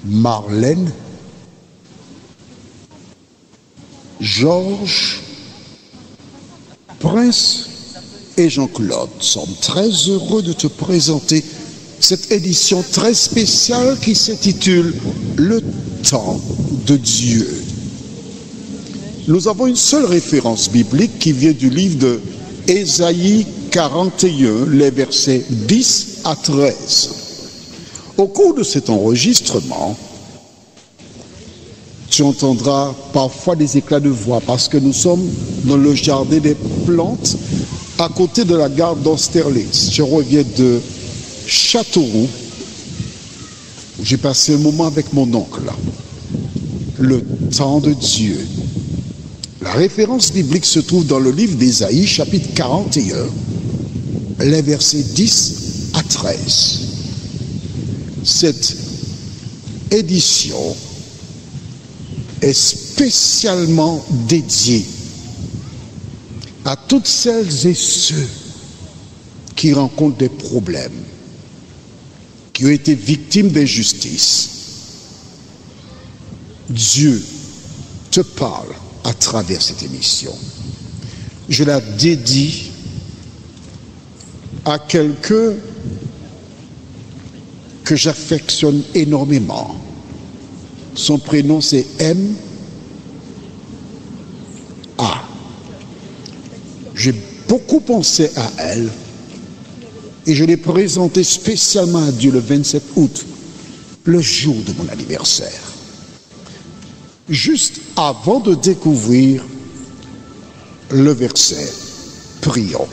Marlène, Georges, Prince et Jean-Claude sommes très heureux de te présenter cette édition très spéciale qui s'intitule « Le temps de Dieu ». Nous avons une seule référence biblique qui vient du livre de Ésaïe 41, les versets 10 à 13. Au cours de cet enregistrement, tu entendras parfois des éclats de voix parce que nous sommes dans le jardin des plantes à côté de la gare d'Austerlitz. Je reviens de Châteauroux où j'ai passé un moment avec mon oncle. Le temps de Dieu. La référence biblique se trouve dans le livre d'Ésaïe, chapitre 41, les versets 10 à 13. Cette édition est spécialement dédiée à toutes celles et ceux qui rencontrent des problèmes, qui ont été victimes d'injustice. Dieu te parle à travers cette émission. Je la dédie à quelqu'un que j'affectionne énormément. Son prénom c'est M.A. J'ai beaucoup pensé à elle et je l'ai présentée spécialement à Dieu le 27 août, le jour de mon anniversaire. Juste avant de découvrir le verset, prions.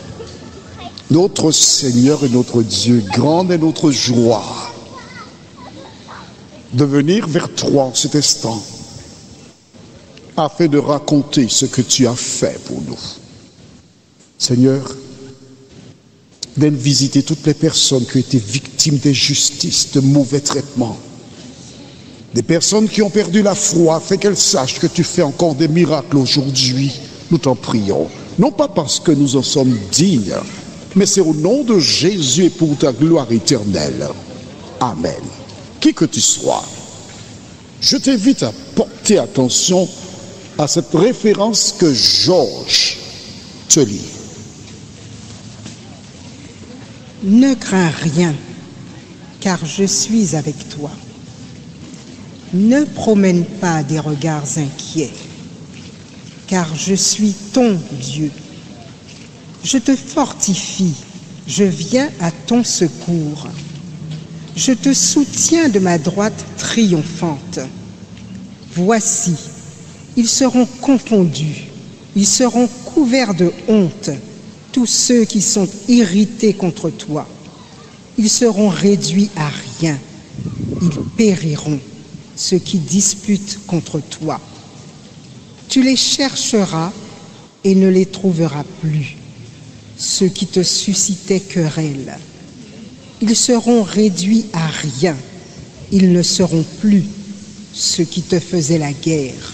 Notre Seigneur et notre Dieu, grande est notre joie de venir vers toi en cet instant afin de raconter ce que tu as fait pour nous. Seigneur, viens visiter toutes les personnes qui ont été victimes d'injustice, de mauvais traitements. Des personnes qui ont perdu la foi, afin qu'elles sachent que tu fais encore des miracles aujourd'hui. Nous t'en prions. Non pas parce que nous en sommes dignes, mais c'est au nom de Jésus et pour ta gloire éternelle. Amen. Qui que tu sois, je t'invite à porter attention à cette référence que Georges te lit. Ne crains rien, car je suis avec toi. Ne promène pas des regards inquiets, car je suis ton Dieu. Je te fortifie, je viens à ton secours. Je te soutiens de ma droite triomphante. Voici, ils seront confondus, ils seront couverts de honte, tous ceux qui sont irrités contre toi. Ils seront réduits à rien, ils périront, ceux qui disputent contre toi. Tu les chercheras et ne les trouveras plus, ceux qui te suscitaient querelle. Ils seront réduits à rien, ils ne seront plus ceux qui te faisaient la guerre.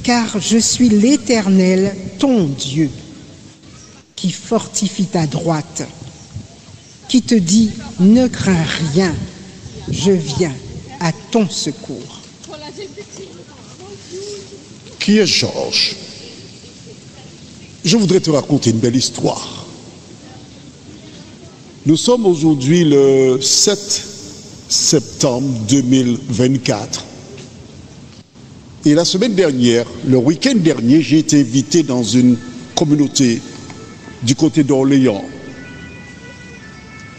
Car je suis l'Éternel, ton Dieu, qui fortifie ta droite, qui te dit « Ne crains rien, je viens à ton secours. » Qui est Georges? Je voudrais te raconter une belle histoire. Nous sommes aujourd'hui le 7 septembre 2024. Et la semaine dernière, le week-end dernier, j'ai été invité dans une communauté du côté d'Orléans.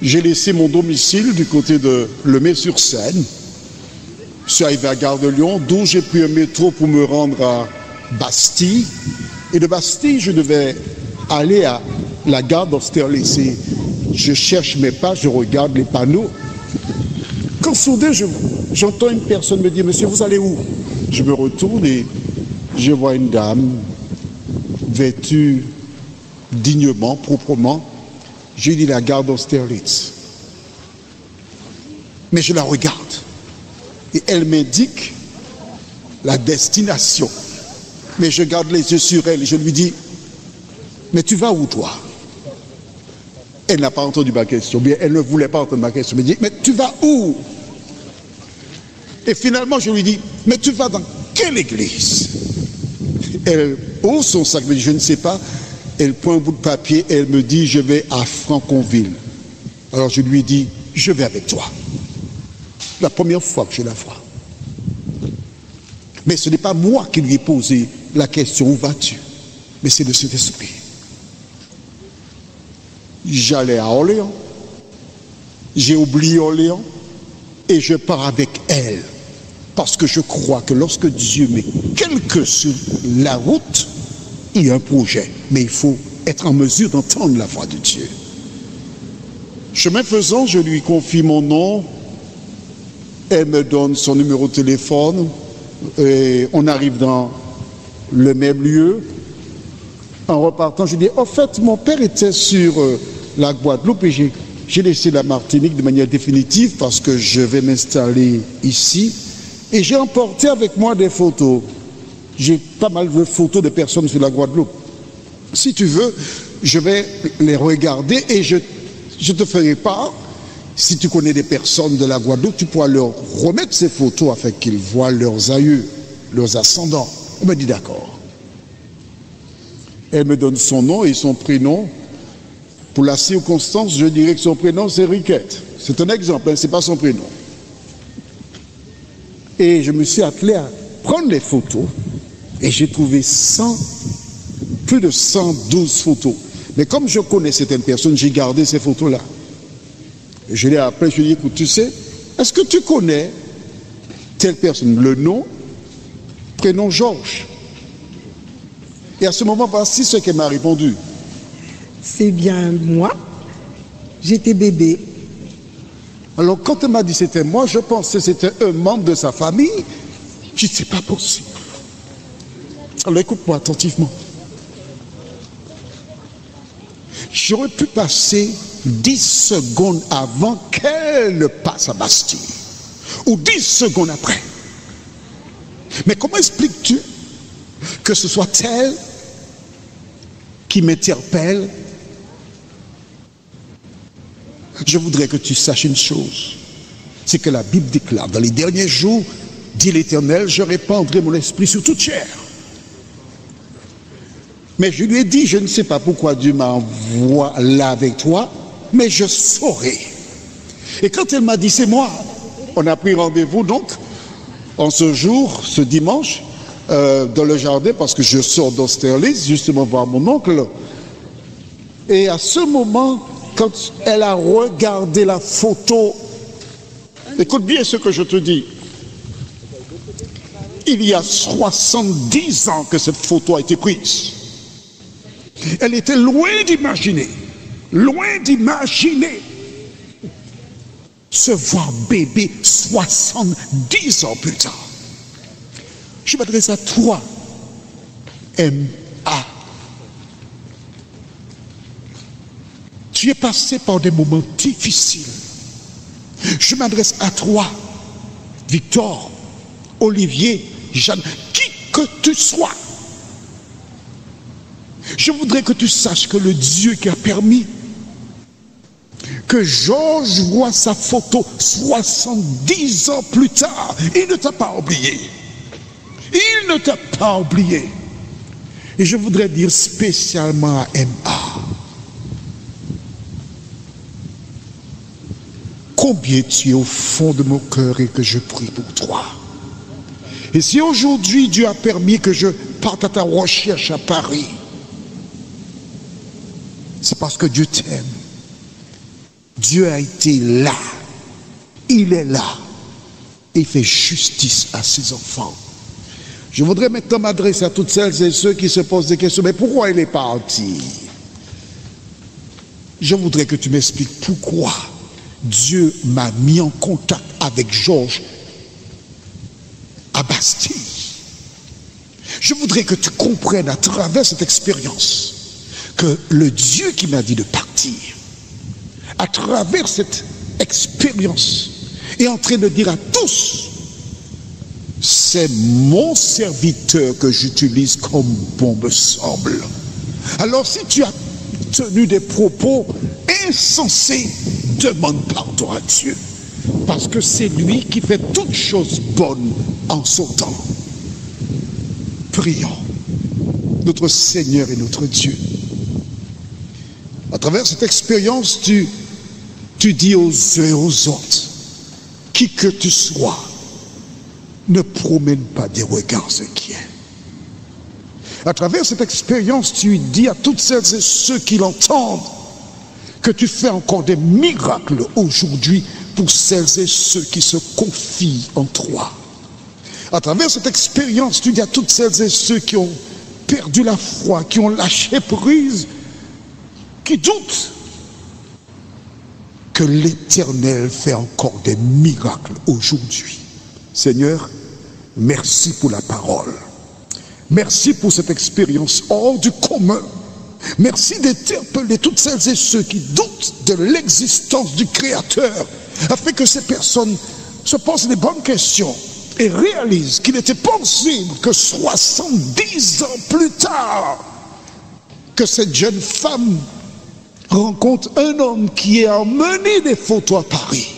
J'ai laissé mon domicile du côté de Lemay-sur-Seine. Je suis arrivé à Gare de Lyon, d'où j'ai pris un métro pour me rendre à Bastille. Et de Bastille, je devais aller à la gare d'Austerlitz. Je cherche mes pas, je regarde les panneaux. Quand soudain, j'entends une personne me dire « Monsieur, vous allez où ?» Je me retourne et je vois une dame vêtue dignement, proprement. J'ai dit « La gare d'Austerlitz ». Mais je la regarde et elle m'indique la destination. Mais je garde les yeux sur elle et je lui dis « Mais tu vas où toi ?» Elle n'a pas entendu ma question, bien elle ne voulait pas entendre ma question. Elle me dit « Mais tu vas où ?» Et finalement, je lui dis, mais tu vas dans quelle église? Elle ouvre son sac, mais je ne sais pas. Elle prend un bout de papier et elle me dit, je vais à Franconville. Alors je lui dis, je vais avec toi. La première fois que je la vois. Mais ce n'est pas moi qui lui ai posé la question, où vas-tu? Mais c'est le Saint-Esprit. J'allais à Orléans. J'ai oublié Orléans et je pars avec elle. Parce que je crois que lorsque Dieu met quelqu'un sur la route, il y a un projet. Mais il faut être en mesure d'entendre la voix de Dieu. Chemin faisant, je lui confie mon nom. Elle me donne son numéro de téléphone. Et on arrive dans le même lieu. En repartant, je dis, en fait, mon père était sur la Guadeloupe et j'ai laissé la Martinique de manière définitive parce que je vais m'installer ici. Et j'ai emporté avec moi des photos. J'ai pas mal de photos de personnes sur la Guadeloupe. Si tu veux, je vais les regarder et je te ferai part. Si tu connais des personnes de la Guadeloupe, tu pourras leur remettre ces photos afin qu'ils voient leurs aïeux, leurs ascendants. On me dit d'accord. Elle me donne son nom et son prénom. Pour la circonstance, je dirais que son prénom, c'est Riquette. C'est un exemple, hein, ce n'est pas son prénom. Et je me suis attelé à prendre les photos et j'ai trouvé plus de 112 photos. Mais comme je connais certaines personnes, j'ai gardé ces photos-là. Je l'ai appelé, je lui ai dit, écoute, tu sais, est-ce que tu connais telle personne? Le nom, prénom Georges. Et à ce moment, voici ce qu'elle m'a répondu. C'est bien moi. J'étais bébé. Alors quand elle m'a dit c'était moi, je pensais que c'était un membre de sa famille. Je dis, c'est pas possible. Alors écoute-moi attentivement. J'aurais pu passer 10 secondes avant qu'elle ne passe à Bastille. Ou 10 secondes après. Mais comment expliques-tu que ce soit elle qui m'interpelle? Je voudrais que tu saches une chose. C'est que la Bible déclare, dans les derniers jours, dit l'Éternel, je répandrai mon esprit sur toute chair. Mais je lui ai dit, je ne sais pas pourquoi Dieu m'envoie là avec toi, mais je saurai. Et quand elle m'a dit, c'est moi, on a pris rendez-vous donc, en ce jour, ce dimanche, dans le jardin, parce que je sors d'Austerlitz, justement voir mon oncle. Et à ce moment, quand elle a regardé la photo, écoute bien ce que je te dis. Il y a 70 ans que cette photo a été prise. Elle était loin d'imaginer se voir bébé 70 ans plus tard. Je m'adresse à toi, M.A. Tu es passé par des moments difficiles. Je m'adresse à toi, Victor, Olivier, Jeanne, qui que tu sois. Je voudrais que tu saches que le Dieu qui a permis que Georges voit sa photo 70 ans plus tard, il ne t'a pas oublié. Il ne t'a pas oublié. Et je voudrais dire spécialement à M.A. Combien tu es au fond de mon cœur et que je prie pour toi. Et si aujourd'hui Dieu a permis que je parte à ta recherche à Paris, c'est parce que Dieu t'aime. Dieu a été là. Il est là. Et il fait justice à ses enfants. Je voudrais maintenant m'adresser à toutes celles et ceux qui se posent des questions. Mais pourquoi il est parti? Je voudrais que tu m'expliques pourquoi Dieu m'a mis en contact avec Georges à Bastille. Je voudrais que tu comprennes à travers cette expérience que le Dieu qui m'a dit de partir, à travers cette expérience, est en train de dire à tous, c'est mon serviteur que j'utilise comme bon me semble. Alors si tu as tenu des propos insensés, demande pardon à Dieu. parce que c'est lui qui fait toutes choses bonnes en son temps. Prions notre Seigneur et notre Dieu. À travers cette expérience, tu dis aux uns et aux autres, qui que tu sois, ne promène pas des regards inquiets. À travers cette expérience, tu dis à toutes celles et ceux qui l'entendent que tu fais encore des miracles aujourd'hui pour celles et ceux qui se confient en toi. À travers cette expérience, tu dis à toutes celles et ceux qui ont perdu la foi, qui ont lâché prise, qui doutent, que l'Éternel fait encore des miracles aujourd'hui. Seigneur, merci pour la parole. Merci pour cette expérience hors du commun. Merci d'interpeller toutes celles et ceux qui doutent de l'existence du Créateur, afin que ces personnes se posent les bonnes questions et réalisent qu'il était possible que 70 ans plus tard, que cette jeune femme rencontre un homme qui a emmené des photos à Paris.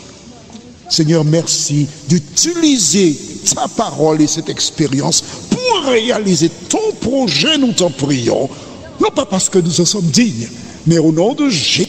Seigneur, merci d'utiliser ta parole et cette expérience pour réaliser ton projet, nous t'en prions. Non pas parce que nous en sommes dignes, mais au nom de Jésus.